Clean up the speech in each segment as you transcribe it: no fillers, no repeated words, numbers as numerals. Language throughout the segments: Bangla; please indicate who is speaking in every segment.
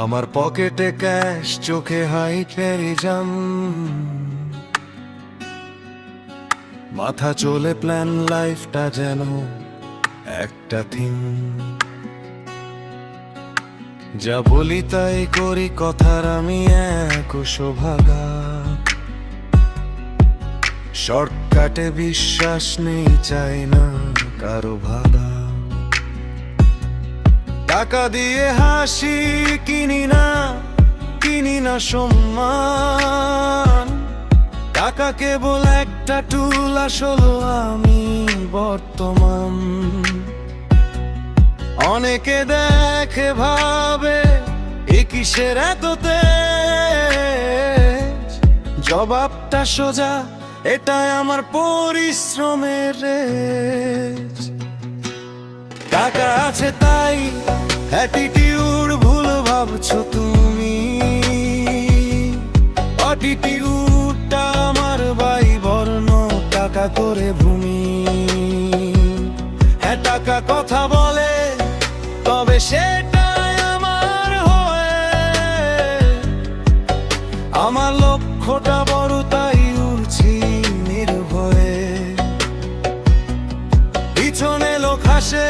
Speaker 1: আমার পকেটে ক্যাশ, চোখে হাই টেরিজম, মাথা চলে প্ল্যান, লাইফটা যেন একটা থিম। যা বলি তাই করি, কথার আমি এক শোভাগা। শর্টকাটে বিশ্বাস নেই, চাই না কারো ভাগা। টাকা দিয়ে হাসি কিনি না সম্মান। টাকা কেবল একটা টুল, আসলে আমি বর্তমান। অনেকে দেখে ভাবে এ কিসের এত তেজ, জবাবটা সোজা, এটাই আমার পরিশ্রমের রেশ। টাকা আছে তাই অ্যাটিটিউড ভুল ভাবছো তুমি, অ্যাটিটিউডটা আমার বাই বর্ণ, টাকা করে ভূমি। হ্যাঁ, টাকা কথা বলে, তবে সেটাই আমার হয়ে। আমার লক্ষ্যটা বড়, তাই উড়ছি নির্ভয়ে। পিছনে লোক হাসে,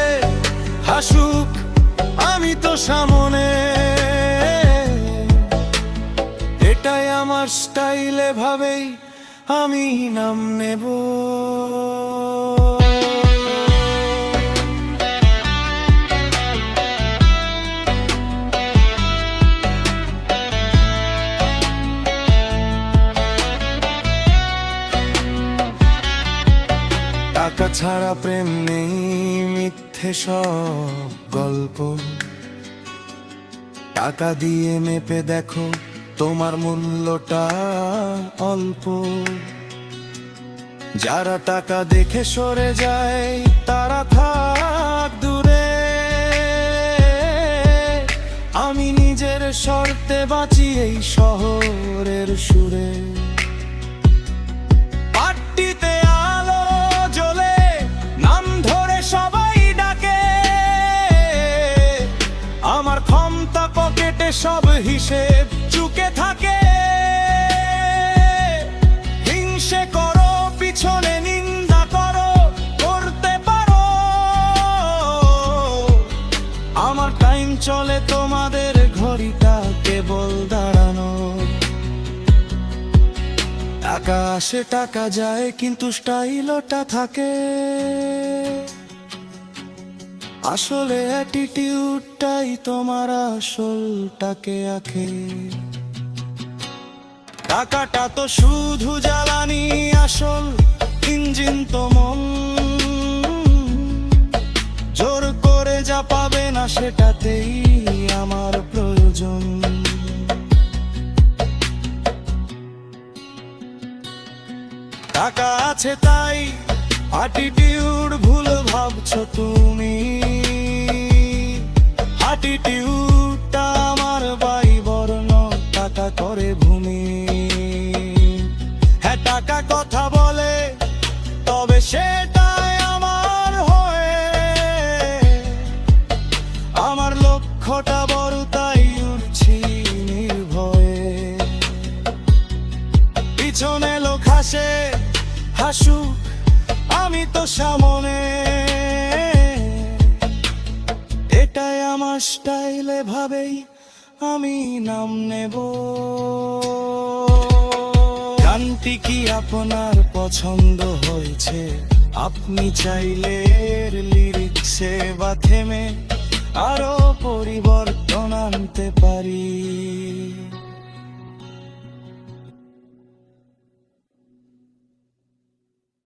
Speaker 1: হাসুক, আমি তো সামনে। এটাই আমার স্টাইলে, ভাবেই আমি নাম নেব। টাকা ছাড়া প্রেম নেই, মিথ্যে সব গল্প। টাকা দিয়ে মেপে দেখো, তোমার মূল্যটা অল্প। যারা টাকা দেখে সরে যায়, তারা থাক দূরে। আমি নিজের শর্তে বাঁচি এই শহরের সুরে। পাট্টিতে আলো জ্বলে, নাম ধরে সবাই ডাকে। আমার ক্ষমতা পকেটে, সব হিসেব চুকে থাকে। হিংসে করো, পিছনে নিন্দা করো, করতে পারো। আমার টাইম চলে, তোমাদের ঘড়িটা কেবল দাঁড়ানো। টাকা আসে টাকা যায়, কিন্তু স্টাইলটা থাকে। আসলে অ্যাটিটিউডটাই তোমার আসলটাকে আঁকে। টাকাটা তো শুধু জ্বালানি, আসল ইঞ্জিন তো মন। জোর করে যা পাবে না, সেটাতেই আমার প্রয়োজন। টাকা আছে তাই অ্যাটিটিউড ভুল ভাবছো তুমি। অ্যাটিটিউডটা আমার বাই বর্ণ, টাকা করে ভূমি। হ্যাঁ, টাকা কথা বলে, তবে সেটাই আমার হয়ে। আমার লক্ষ্যটা বড়, তাই উড়ছি নির্ভয়ে। পিছনে লোক হাসে, হাসুক, আমি তো সামনে। এটাই আমার স্টাইলে, ভাবেই আমি নাম নেব। গানটি কি আপনার পছন্দ হয়েছে? আপনি চাইলে লিরিক্সে বা থেমে আরো পরিবর্তন আনতে পারি।